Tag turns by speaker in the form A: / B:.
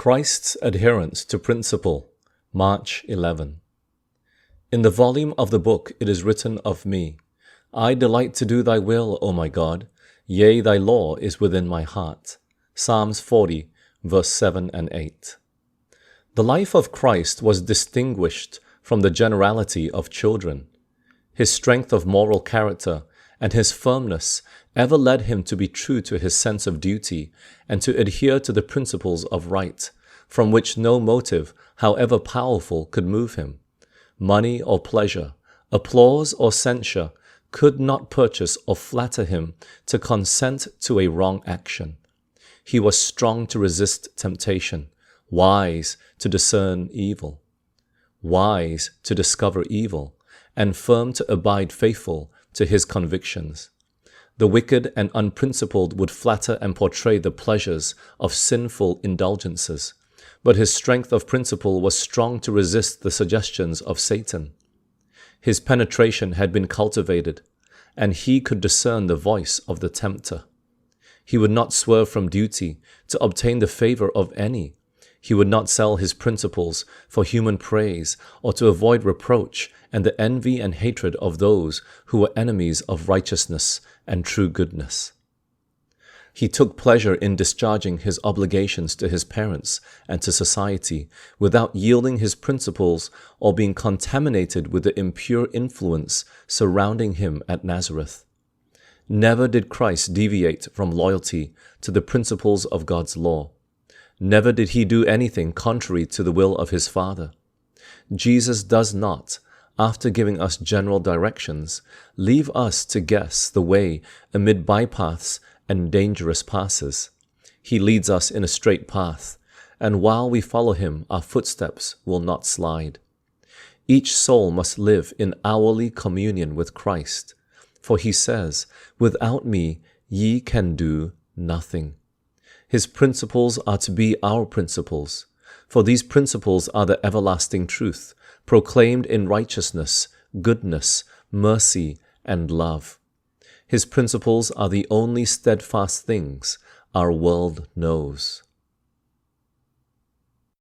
A: Christ's Adherence to Principle, March 11. In the volume of the book it is written of me, I delight to do thy will, O my God, yea, thy law is within my heart. Psalms 40, verse 7 and 8. The life of Christ was distinguished from the generality of children. His strength of moral character and his firmness ever led him to be true to his sense of duty and to adhere to the principles of right, from which no motive, however powerful, could move him. Money or pleasure, applause or censure could not purchase or flatter him to consent to a wrong action. He was strong to resist temptation, wise to discern evil, wise to discover evil, and firm to abide faithful to his convictions. The wicked and unprincipled would flatter and portray the pleasures of sinful indulgences, but his strength of principle was strong to resist the suggestions of Satan. His penetration had been cultivated, and he could discern the voice of the tempter. He would not swerve from duty to obtain the favor of any. He would not sell his principles for human praise or to avoid reproach and the envy and hatred of those who were enemies of righteousness and true goodness. He took pleasure in discharging his obligations to his parents and to society without yielding his principles or being contaminated with the impure influence surrounding him at Nazareth. Never did Christ deviate from loyalty to the principles of God's law. Never did he do anything contrary to the will of his Father. Jesus does not, after giving us general directions, leave us to guess the way amid bypaths and dangerous passes. He leads us in a straight path, and while we follow him, our footsteps will not slide. Each soul must live in hourly communion with Christ, for he says, "Without me ye can do nothing." His principles are to be our principles, for these principles are the everlasting truth, proclaimed in righteousness, goodness, mercy, and love. His principles are the only steadfast things our world knows.